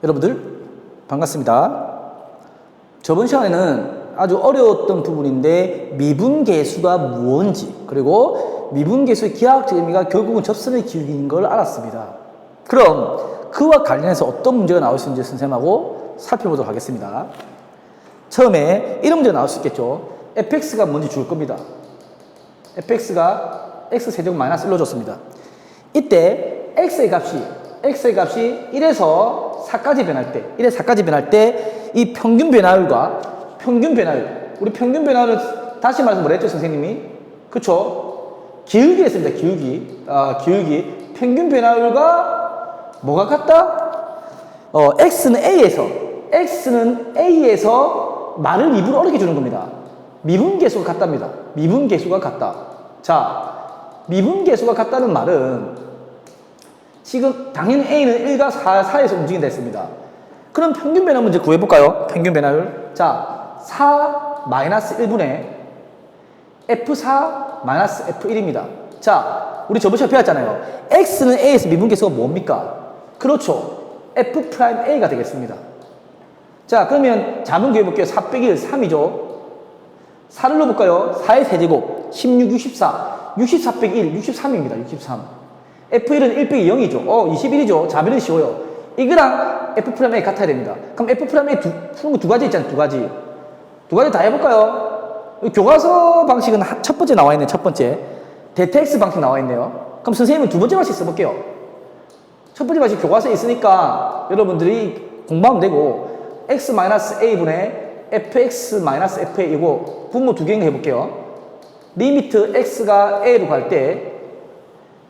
여러분들 반갑습니다. 저번 시간에는 아주 어려웠던 부분인데 미분계수가 무언지 그리고 미분계수의 기하학적 의미가 결국은 접선의 기울기인 걸 알았습니다. 그럼 그와 관련해서 어떤 문제가 나올 수 있는지 선생님하고 살펴보도록 하겠습니다. 처음에 이런 문제가 나올 수 있겠죠. fx가 뭔지 줄 겁니다. fx가 x세제곱 마이너스 1로 줬습니다. 이때 x의 값이 1에서 4까지 변할 때, 1에서 4까지 변할 때 이 평균 변화율과 평균 변화율, 우리 평균 변화율은 다시 말해서 뭐라 했죠, 선생님이? 그쵸? 기울기 했습니다, 기울기. 기울기. 평균 변화율과 뭐가 같다? x는 A에서 말을 입으로 어렵게 주는 겁니다. 미분계수가 같답니다. 미분계수가 같다. 자, 미분계수가 같다는 말은 지금 당연히 A는 1과 4에서 움직인다 했습니다. 그럼 평균 변화 문제 구해볼까요? 평균 변화율. 자, 4 마이너스 1분의 F4 마이너스 F1입니다. 자, 우리 저번 시간에 배웠잖아요. X는 A에서 미분계수가 뭡니까? 그렇죠. F'A가 되겠습니다. 자, 그러면 자문 구해볼게요. 4 빼기 1, 3이죠. 4를 넣어볼까요? 4의 세제곱, 16, 64. 64 빼기 1, 63입니다. 63. F1은 1 빼기 0이죠. 21이죠. 자변은 쉬워요. 이거랑 F'A 같아야 됩니다. 그럼 F'A 푸는 거 두 가지 있잖아요. 두 가지. 두 가지 다 해볼까요? 교과서 방식은 첫 번째 나와 있네요. 첫 번째. 델타 X 방식 나와 있네요. 그럼 선생님은 두 번째 방식 써볼게요. 첫 번째 방식 교과서에 있으니까 여러분들이 공부하면 되고 X-A분의 Fx-FA 이거 분모 두 개인 거 해볼게요. 리미트 X가 A로 갈 때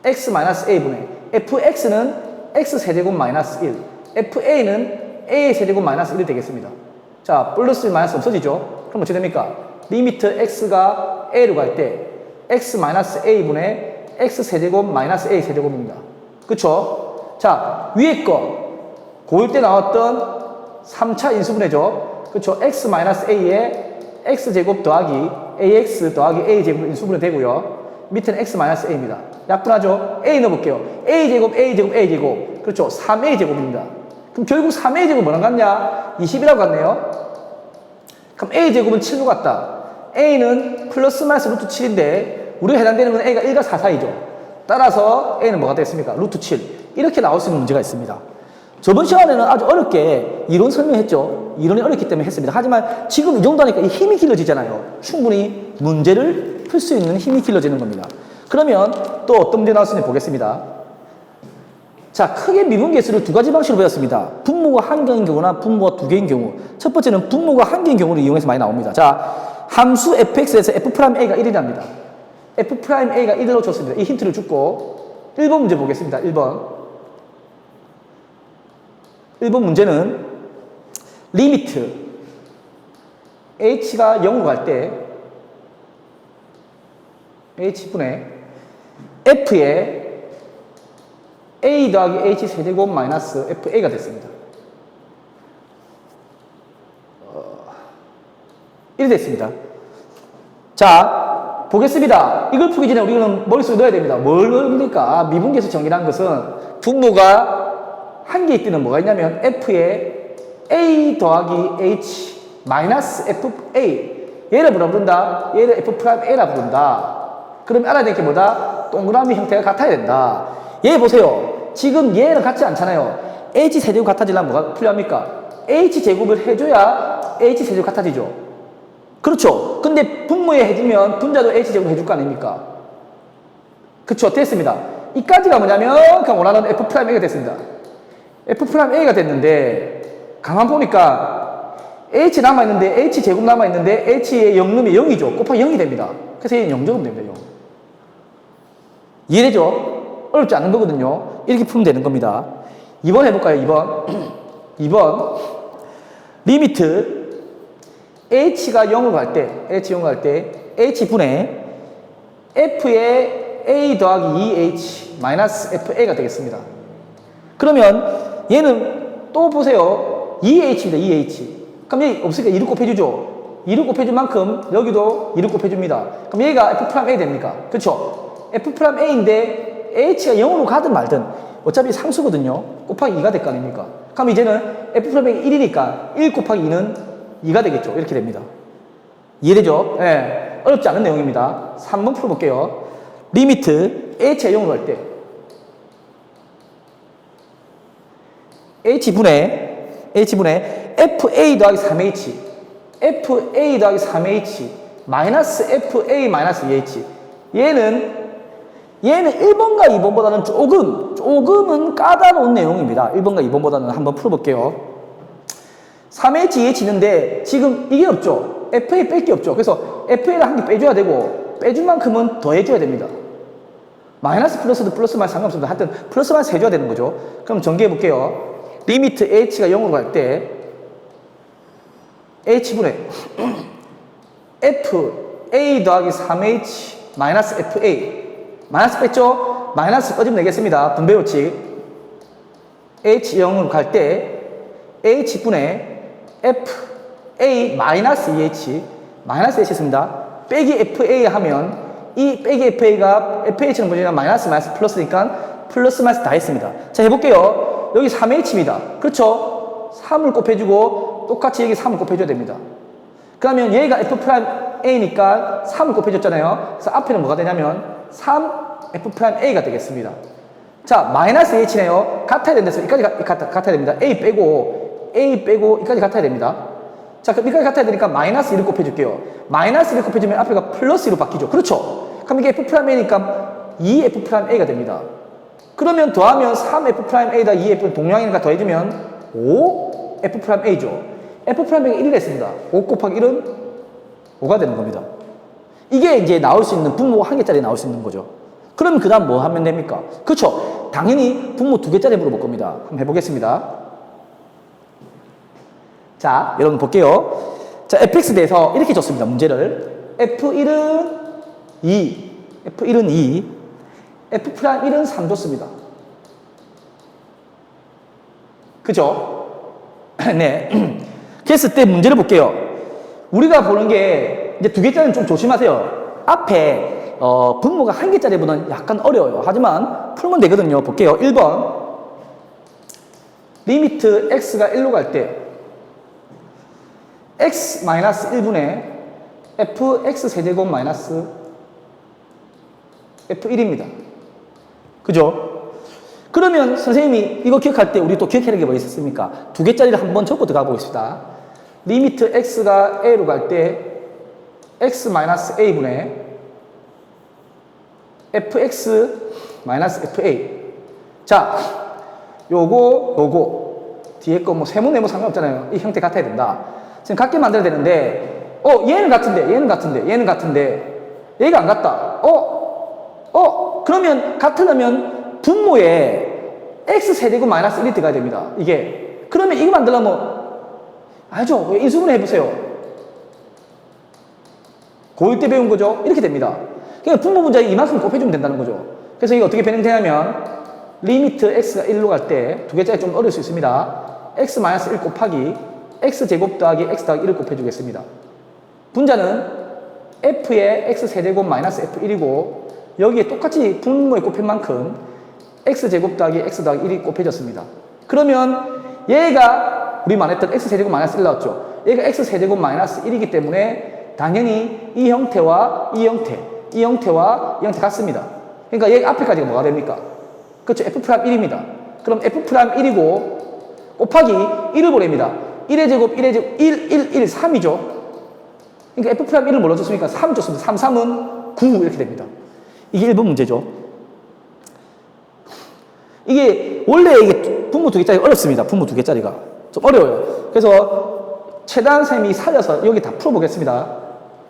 X-A분의 Fx는 X세제곱 마이너스 1 FA는 A의 세제곱 마이너스 1이 되겠습니다. 자, 플러스 마이너스 없어지죠? 그럼 어떻게 됩니까? 리미트 X가 A로 갈 때 X-A분의 X세제곱 마이너스 A 세제곱입니다. 그쵸? 자, 위에 거 고1 때 나왔던 3차 인수분해죠? 그쵸? X-A에 X제곱 더하기 AX 더하기 A제곱 인수분해 되고요. 밑에는 X-A입니다. 약분하죠? A 넣어볼게요. A제곱, A제곱, A제곱. 그렇죠. 3A제곱입니다. 그럼 결국 3A제곱 뭐랑 같냐? 20이라고 같네요. 그럼 A제곱은 7로 같다. A는 플러스 마이너스 루트 7인데, 우리가 해당되는 건 A가 1과 4 사이죠. 따라서 A는 뭐가 되겠습니까? 루트 7. 이렇게 나올 수 있는 문제가 있습니다. 저번 시간에는 아주 어렵게 이론 설명했죠. 이론이 어렵기 때문에 했습니다. 하지만 지금 이 정도 하니까 힘이 길러지잖아요. 충분히 문제를 풀 수 있는 힘이 길러지는 겁니다. 그러면 또 어떤 문제 나올 수 있는지 보겠습니다. 자, 크게 미분계수를 두 가지 방식으로 배웠습니다. 분모가 한 개인 경우나 분모가 두 개인 경우. 첫 번째는 분모가 한 개인 경우를 이용해서 많이 나옵니다. 자, 함수 fx에서 f'A가 1이랍니다. f'A가 1로 줬습니다. 이 힌트를 주고 1번 문제 보겠습니다. 1번 문제는 리미트 h가 0으로 갈 때 h분의 f에 a 더하기 h 세제곱 마이너스 fa가 됐습니다. 이렇게 됐습니다. 자, 보겠습니다. 이걸 풀기 전에 우리는 머릿속에 넣어야 됩니다. 뭘 넣습니까? 미분계수 정의라는 것은 분모가 한 개일 때는 뭐가 있냐면 f에 a 더하기 h 마이너스 fa 얘를 뭐라 부른다? 얘를 f'A라 부른다. 그럼 알아야 될 게 뭐다? 동그라미 형태가 같아야 된다. 얘 보세요. 지금 얘는 같지 않잖아요. h세제곱 같아지려면 뭐가 필요합니까? h제곱을 해줘야 h세제곱 같아지죠. 그렇죠. 근데 분모에 해주면 분자도 h제곱을 해줄 거 아닙니까? 그쵸. 됐습니다. 이까지가 뭐냐면 그냥 원하는 f'A가 됐습니다. f'A가 됐는데 가만 보니까 h 남아있는데 h제곱 남아있는데 h의 0 넣으면 0이죠. 곱하기 0이 됩니다. 그래서 얘는 0제곱 됩니다. 0. 이해되죠? 어렵지 않은 거거든요. 이렇게 풀면 되는 겁니다. 2번 해볼까요? 2번 리미트 h가 0으로 갈 때 h분의 f의 a 더하기 2h 마이너스 fa가 되겠습니다. 그러면 얘는 또 보세요. 2h입니다. 2h. 그럼 얘 없으니까 2를 곱해주죠. 2를 곱해준 만큼 여기도 2를 곱해줍니다. 그럼 얘가 f'A 됩니까? 그렇죠? f'A인데 h가 0으로 가든 말든 어차피 상수거든요. 곱하기 2가 될 거 아닙니까? 그럼 이제는 F'A이 1이니까 1 곱하기 2는 2가 되겠죠. 이렇게 됩니다. 이해되죠? 예. 어렵지 않은 내용입니다. 3번 풀어볼게요. 리미트 h의 0으로 할 때 h분의 fa 더하기 3h fa 더하기 3h 마이너스 fa 마이너스 2h 얘는 1번과 2번보다는 조금은 까다로운 내용입니다. 1번과 2번보다는 한번 풀어볼게요. 3h, 2h 있는데 지금 이게 없죠. fa 뺄 게 없죠. 그래서 fa를 한 개 빼줘야 되고 빼준 만큼은 더 해줘야 됩니다. 마이너스 플러스도 플러스 마이너스 상관없습니다. 하여튼 플러스 마이너스 해줘야 되는 거죠. 그럼 전개해 볼게요. 리미트 h가 0으로 갈 때 h분의 fa 더하기 3h 마이너스 fa 마이너스 뺐죠? 마이너스 꺼지면 되겠습니다. 분배 법칙 h 0으로 갈 때 h분의 fa 마이너스 2h 마이너스 h 있습니다. 빼기 fa 하면 이 빼기 fa가 fh는 뭐냐면 마이너스 플러스니까 플러스 마이너스 다 했습니다. 자 해볼게요. 여기 3h입니다. 그렇죠? 3을 곱해주고 똑같이 여기 3을 곱해줘야 됩니다. 그러면 얘가 F'A니까 3을 곱해줬잖아요. 그래서 앞에는 뭐가 되냐면 3F'A가 되겠습니다. 자, 마이너스 H네요. 같아야 된다. 여기까지 같아야 됩니다. A 빼고 여기까지 같아야 됩니다. 자, 그럼 여기까지 같아야 되니까 마이너스 1을 곱해줄게요. 마이너스 1을 곱해주면 앞에가 플러스 1로 바뀌죠. 그렇죠? 그럼 이게 F'A니까 2F'A가 됩니다. 그러면 더하면 3F'A다 2F 동량이니까 더해주면 5F'A죠. F'A가 1을 했습니다. 5 곱하기 1은 5가 되는 겁니다. 이게 이제 나올 수 있는 분모 한 개짜리 나올 수 있는 거죠. 그럼 그 다음 뭐 하면 됩니까? 그렇죠. 당연히 분모 2개짜리 물어볼 겁니다. 한번 해보겠습니다. 자, 여러분 볼게요. 자, fx 대해서 이렇게 줬습니다. 문제를. f1은 2, F'Il은 3 줬습니다. 그죠? 네. 그랬을 때 문제를 볼게요. 우리가 보는 게 이제 2개짜리는 좀 조심하세요. 앞에 분모가 1개짜리보다는 약간 어려워요. 하지만 풀면 되거든요. 볼게요. 1번 리미트 x가 1로 갈 때 x-1분의 fx 세제곱 마이너스 f1입니다. 그죠? 그러면 선생님이 이거 기억할 때 우리 또 기억해야 될 게 뭐 있었습니까? 2개짜리를 한번 적고 들어가 보겠습니다. 리미트 x가 a로 갈 때 x-a분의 fx-fa. 자, 요거 뒤에 거 뭐 세모 네모 상관없잖아요. 이 형태 같아야 된다. 지금 같게 만들어야 되는데 얘는 같은데 얘가 안 같다. 그러면 같으려면 분모에 x 세제곱 마이너스 1이 들어가야 됩니다. 이게 그러면 이거 만들려면 알죠? 인수분해 해보세요. 고1 때 배운 거죠? 이렇게 됩니다. 그러니까 분모 분자에 이만큼 곱해주면 된다는 거죠. 그래서 이게 어떻게 변형되냐면 리미트 x가 1로 갈 때 2개짜리 좀 어려울 수 있습니다. x-1 곱하기 x제곱 더하기 x 더하기 1을 곱해주겠습니다. 분자는 f의 x 세제곱 마이너스 f1이고 여기에 똑같이 분모에 곱힌 만큼 x제곱 더하기 x 더하기 1이 곱해졌습니다. 그러면 얘가 우리 말했던 x세제곱 마이너스 1 나왔죠. 얘가 x세제곱 마이너스 1이기 때문에 당연히 이 형태와 이 형태와 이 형태 같습니다. 그러니까 얘 앞에까지가 뭐가 됩니까? 그렇죠. F'1입니다. 그럼 F'1이고 곱하기 1을 보냅니다. 1의 제곱, 3이죠. 그러니까 F'1을 뭘로 줬습니까? 3 줬습니다. 3, 3은 9 이렇게 됩니다. 이게 1번 문제죠. 이게 원래 이게 분모 2개짜리 어렵습니다. 분모 2개짜리가 좀 어려워요. 그래서 최대한 쌤이 살려서 여기 다 풀어보겠습니다.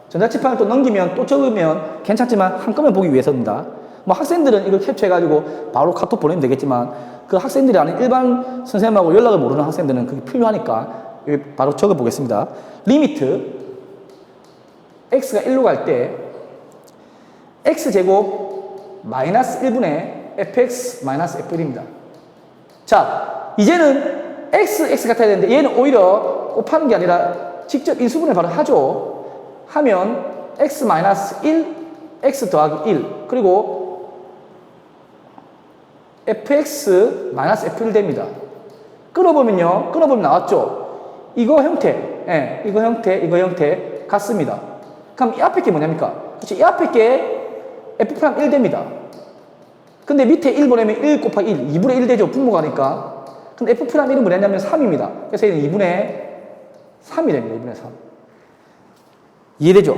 전자칠판을 또 넘기면 또 적으면 괜찮지만 한꺼번에 보기 위해서입니다. 뭐 학생들은 이걸 캡처해가지고 바로 카톡 보내면 되겠지만 그 학생들이 아닌 일반 선생님하고 연락을 모르는 학생들은 그게 필요하니까 여기 바로 적어보겠습니다. 리미트 x가 1로 갈 때 x제곱 마이너스 1분의 fx 마이너스 f1입니다. 자, 이제는 x 같아야 되는데 얘는 오히려 곱하는 게 아니라 직접 인수분해 바로 하죠. 하면 x 마이너스 1, x 더하기 1 그리고 fx 마이너스 f1 됩니다. 끊어보면요. 끊어보면 나왔죠. 이거 형태, 예, 이거 형태 같습니다. 그럼 이 앞에 게 뭐냐니까? 그치? 이 앞에 게 F'1 됩니다. 근데 밑에 1 보내면 1 곱하기 1, 2분의 1 되죠. 분모가니까. 근데 F'1은 뭐냐면 3입니다. 그래서 얘는 2분의 3이 됩니다. 2분의 3. 이해되죠?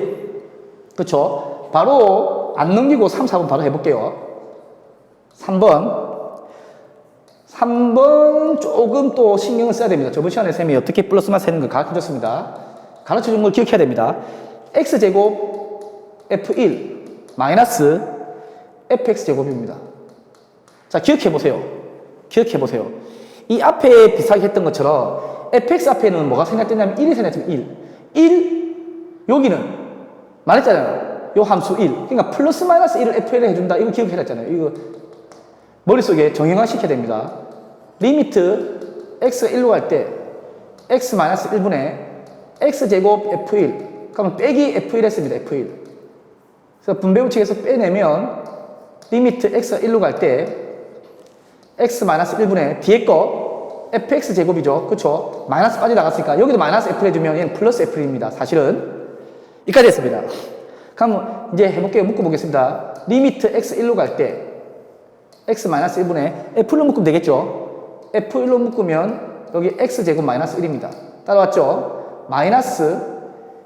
그쵸? 바로 안 넘기고 3, 4번 바로 해볼게요. 3번 조금 또 신경을 써야 됩니다. 저번 시간에 쌤이 어떻게 플러스만 세는 걸 가르쳐줬습니다. 가르쳐준 걸 기억해야 됩니다. x제곱 f1 마이너스 fx제곱입니다. 자, 기억해보세요. 기억해보세요. 이 앞에 비슷하게 했던 것처럼 fx 앞에는 뭐가 생략되냐면 1이 생략되면 1. 여기는 말했잖아요. 요 함수 1. 그러니까 플러스 마이너스 1을 fl에 해준다. 이거 기억해야 했잖아요. 이거 머릿속에 정형화 시켜야 됩니다. 리미트 x가 1로 갈 때 x 마이너스 1분의 x제곱 f1. 그러면 빼기 f1 했습니다. f1. 그래서 분배우칙에서 빼내면 리미트 x가 1로 갈 때 x 마이너스 1분의 뒤에 거 fx 제곱이죠. 그쵸? 마이너스 빠져나갔으니까 여기도 마이너스 f를 해주면 얘는 플러스 f입니다. 사실은 여기까지 했습니다. 그럼 이제 해볼게요. 묶어보겠습니다. 리미트 x 1로 갈 때 x 마이너스 1분의 f로 묶으면 되겠죠? f1로 묶으면 여기 x제곱 마이너스 1입니다. 따라왔죠? 마이너스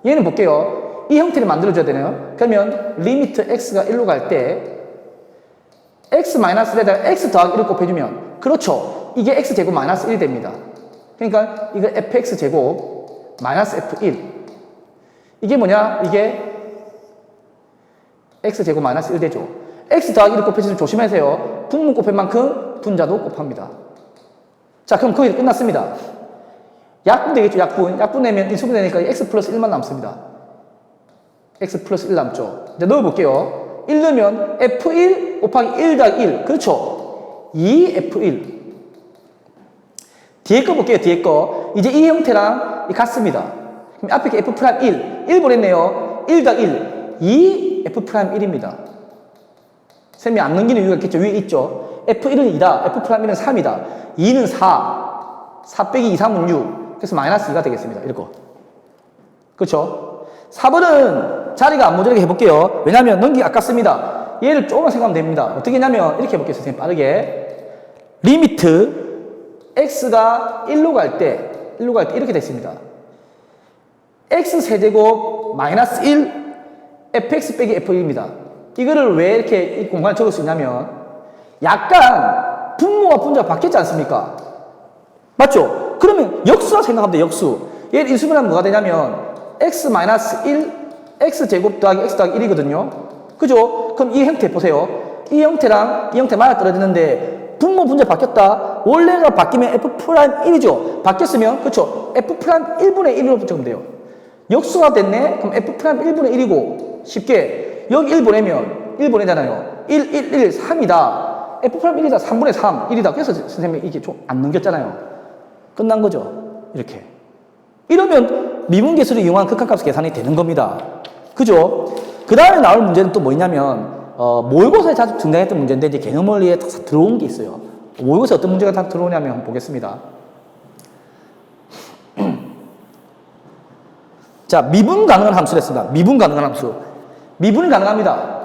얘는 볼게요. 이 형태를 만들어줘야 되네요. 그러면 리미트 x가 1로 갈 때 x 마이너스에다가 x 더하기 1을 곱해주면 그렇죠. 이게 x제곱 마이너스 1이 됩니다. 그러니까 이거 fx제곱 마이너스 f1 이게 뭐냐? 이게 x제곱 마이너스 1 되죠. x 더하기 1을 곱해주면 조심하세요. 분모 곱할 만큼 분자도 곱합니다. 자, 그럼 거의 끝났습니다. 약분 되겠죠. 약분 내면 인수분 되니까 x 플러스 1만 남습니다. x 플러스 1 남죠. 이제 넣어볼게요. 1 넣으면 f1 곱하기 1 더하기 1. 그렇죠. 2f1. 뒤에 거 볼게요. 뒤에 거. 이제 이 형태랑 같습니다. 그럼 앞에 게 f'1. 1 보냈네요. 1 더하기 1. 2f'1입니다. 쌤이 안 넘기는 이유가 있겠죠. 위에 있죠. f1은 2다. f'1은 3이다. 2는 4. 4 빼기 2, 3은 6. 그래서 마이너스 2가 되겠습니다. 이거. 그렇죠? 4번은 자리가 안 모자라게 해볼게요. 왜냐하면 넘기기 아깝습니다. 얘를 조금만 생각하면 됩니다. 어떻게 했냐면 이렇게 해볼게요. 선생님 빠르게. 리미트 x가 1로 갈 때 이렇게 됐습니다. x 세제곱 마이너스 1 fx 빼기 f1입니다. 이거를 왜 이렇게 이 공간에 적을 수 있냐면 약간 분모와 분자가 바뀌었지 않습니까? 맞죠? 그러면 역수라 생각하면 돼요. 역수. 얘를 인수분해하면 뭐가 되냐면 x 마이너스 1 x제곱 더하기 x 더하기 1이거든요. 그죠? 그럼 이 형태 보세요. 이 형태랑 이 형태 맞아떨어지는데 분모 분자 바뀌었다. 원래가 바뀌면 f'1이죠. 바뀌었으면 그쵸? f'1분의 1로 적으면 돼요. 역수가 됐네? 그럼 f'1분의 1이고 쉽게 여기 1 보내면 1 보내잖아요. 1, 1, 1, 3이다. f'1이다. 3분의 3, 1이다. 그래서 선생님이 이게 좀 안 넘겼잖아요. 끝난 거죠. 이렇게. 이러면 미분계수를 이용한 극한값 계산이 되는 겁니다. 그죠? 그 다음에 나올 문제는 또 뭐냐면 모의고사에 자주 등장했던 문제인데 이제 개념 원리에 다 들어온 게 있어요. 모의고사에 어떤 문제가 다 들어오냐면 한번 보겠습니다. 자, 미분 가능한 함수를 했습니다. 미분 가능한 함수. 미분이 가능합니다.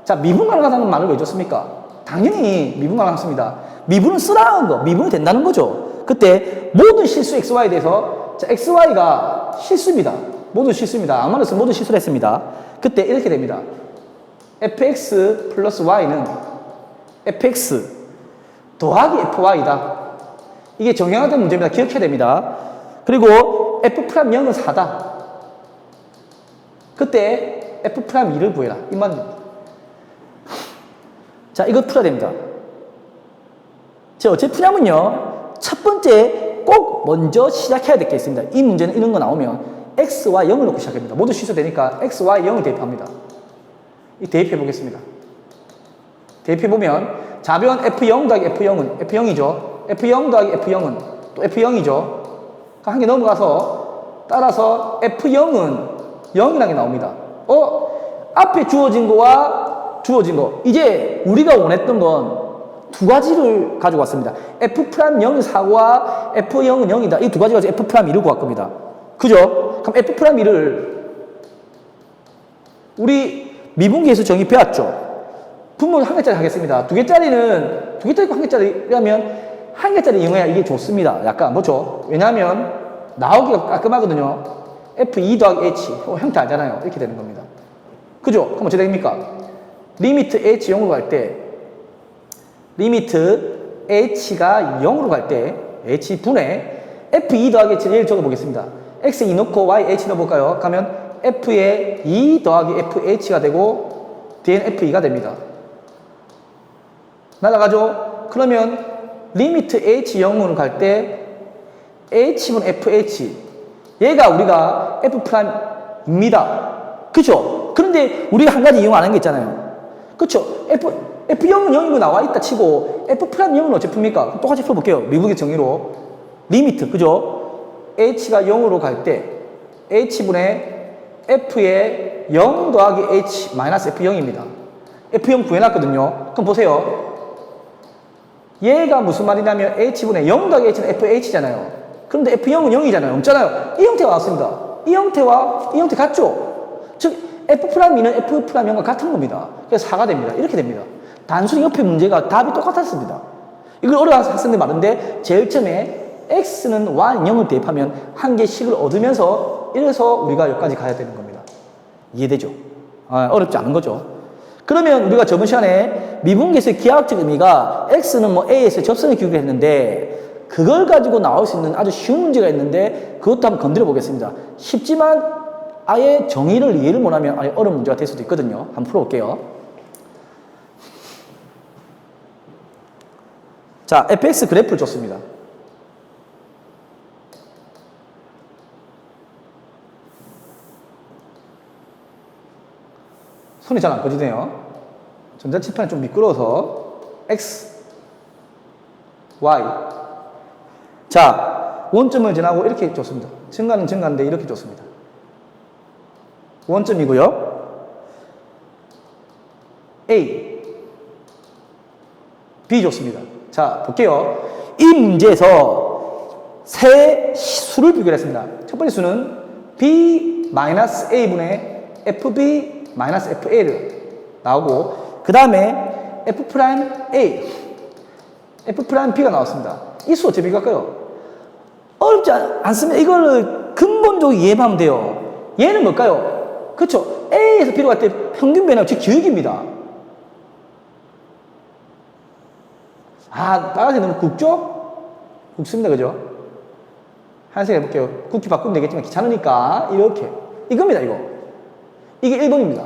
자, 미분 가능하다는 말을 왜 줬습니까? 당연히 미분 가능한 함수입니다. 미분은 쓰라는 거, 미분이 된다는 거죠. 그때 모든 실수 xy에 대해서 자, xy가 실수입니다. 모두 실수입니다. 아무나 쓰면 모두 실수를 했습니다. 그때 이렇게 됩니다. fx 플러스 y는 fx 더하기 fy다. 이게 정형화된 문제입니다. 기억해야 됩니다. 그리고 f'0은 4다. 그때 f'2를 구해라. 이만. 자, 이거 풀어야 됩니다. 자, 어째 푸냐면요. 첫 번째 꼭 먼저 시작해야 될 게 있습니다. 이 문제는 이런 거 나오면 x와 0을 놓고 시작합니다. 모두 취소되니까 x와 0을 대입합니다. 이 대입해 보겠습니다. 대입해 보면 좌변 f0 더하기 f0은 f0이죠. f0 더하기 f0은 또 f0이죠. 한 개 넘어가서 따라서 f0은 0이라는 게 나옵니다. 앞에 주어진 거와 주어진 거. 이제 우리가 원했던 건 두 가지를 가지고 왔습니다. F'0이 4와 F0은 0이다. 이 두 가지 가지고 F'1을 구할 겁니다. 그죠? 그럼 F'1을 우리 미분계에서 정의 배웠죠? 분모는 한 개짜리 하겠습니다. 두 개짜리는, 두 개짜리고 한 개짜리라면 한 개짜리 이용해야 이게 좋습니다. 약간, 뭐죠? 왜냐하면 나오기가 깔끔하거든요. F2 더하기 H. 형태 알잖아요. 이렇게 되는 겁니다. 그죠? 그럼 어떻게 됩니까? 리미트 H 0으로 갈 때, 리미트 H가 0으로 갈 때, H분의 F2 더하기 H를 예를 적어보겠습니다. X 2 넣고 Y H 넣어볼까요? 가면 F의 2 더하기 FH가 되고, 뒤에는 F2가 됩니다. 날아가죠? 그러면 리미트 H 0으로 갈 때, H분 FH. 얘가 우리가 F'입니다. 그쵸? 그런데 우리가 한 가지 이용 안 한 게 있잖아요. 그쵸? F0은 0이고 나와 있다 치고 F'0은 어째 풉니까? 똑같이 풀어볼게요. 미분의 정의로. 리미트, 그죠? H가 0으로 갈 때 H분의 F의 0 더하기 H 마이너스 F0입니다. F0 구해놨거든요. 그럼 보세요. 얘가 무슨 말이냐면 H분의 0 더하기 H는 FH잖아요. 그런데 F0은 0이잖아요. 없잖아요. 이 형태가 나왔습니다. 이 형태와 이 형태 같죠? 즉 F'2는 F'0과 같은 겁니다. 그래서 4가 됩니다. 이렇게 됩니다. 단순히 옆에 문제가 답이 똑같았습니다. 이걸 어려워서 학생들 많은데 제일 처음에 X는 Y 0을 대입하면 한 개씩을 얻으면서 이래서 우리가 여기까지 가야 되는 겁니다. 이해되죠? 어렵지 않은 거죠. 그러면 우리가 저번 시간에 미분계에서의 기하학적 의미가 X는 뭐 A에서 접선을 기울여 했는데 그걸 가지고 나올 수 있는 아주 쉬운 문제가 있는데 그것도 한번 건드려 보겠습니다. 쉽지만 아예 정의를 이해를 못하면 아예 어려운 문제가 될 수도 있거든요. 한번 풀어볼게요. 자, fx 그래프를 줬습니다. 손이 잘 안 꺼지네요. 전자칠판이 좀 미끄러워서 x, y. 자, 원점을 지나고 이렇게 줬습니다. 증가는 증가인데 이렇게 줬습니다. 원점이고요. A, B 줬습니다. 자, 볼게요. 이 문제에서 세 수를 비교했습니다. 첫 번째 수는 B-A분의 FB-FA를 나오고 그 다음에 F'A, F'B가 나왔습니다. 이 수 어떻게 비교할까요? 어렵지 않습니다. 이거를 근본적으로 이해하면 돼요. 얘는 뭘까요? 그렇죠. A에서 B로 갈 때 평균 변화가 즉 기울기입니다. 빨간색 너무 굵죠? 굵습니다. 그죠? 하얀색 해볼게요. 굵기 바꾸면 되겠지만 귀찮으니까 이렇게. 이겁니다. 이거. 이게 1번입니다.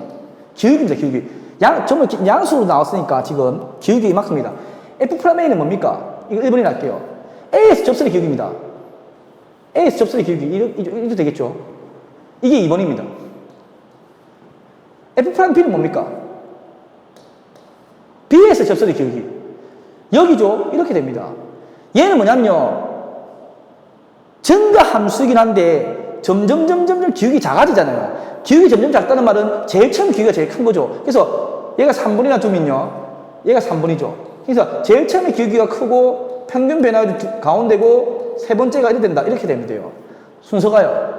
기울기입니다. 기울기. 전부 양수로 나왔으니까 지금 기울기 이만큼입니다. F'A는 뭡니까? 이거 1번이라 할게요. A에서 접선의 기울기입니다. A에서 접선의 기울기 이렇게 되겠죠? 이게 2번입니다. F'B는 뭡니까? B에서 접선의 기울기. 여기죠? 이렇게 됩니다. 얘는 뭐냐면요. 증가 함수이긴 한데 점점 기울기 작아지잖아요. 기울기 점점 작다는 말은 제일 처음 기울기가 제일 큰 거죠. 그래서 얘가 3번이나 두면요. 얘가 3번이죠. 그래서 제일 처음에 기울기가 크고 평균 변화가 가운데고 세 번째가 이렇게 된다. 이렇게 되면 돼요. 순서가요.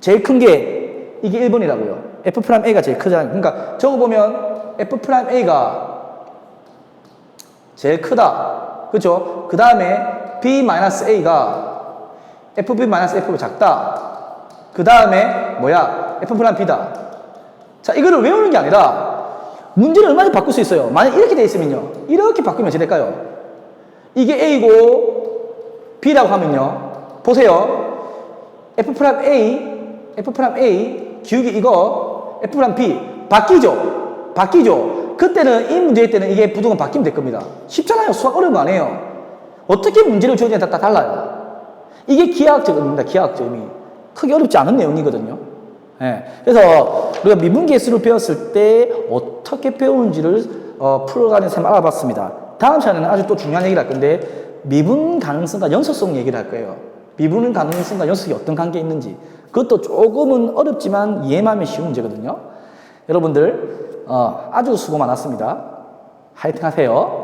제일 큰 게 이게 1번이라고요. F'A가 제일 크잖아요. 그러니까 적어보면 F'A가 제일 크다. 그죠? 그 다음에 B-A가 FB-F보다 작다. 그 다음에 F'B다. 자, 이거를 외우는 게 아니라 문제를 얼마나 바꿀 수 있어요? 만약 이렇게 돼 있으면요. 이렇게 바꾸면 어떻게 될까요? 이게 A고 B라고 하면요. 보세요. F'A 기울기 이거 F'B 바뀌죠? 그때는 이 문제일 때는 이게 부등은 바뀌면 될 겁니다. 쉽잖아요. 수학 어려운 거 아니에요. 어떻게 문제를 주어지냐 다 달라요. 이게 기하학적 의미입니다. 기하학적 의미. 크게 어렵지 않은 내용이거든요. 네. 그래서 우리가 미분계수를 배웠을 때 어떻게 배우는지를 풀어가는 셈 알아봤습니다. 다음 시간에는 아주 또 중요한 얘기를 할 건데 미분 가능성과 연속성 얘기를 할 거예요. 미분 가능성과 연속성이 어떤 관계가 있는지 그것도 조금은 어렵지만 이해만 하면 쉬운 문제거든요. 여러분들 아주 수고 많았습니다. 화이팅 하세요.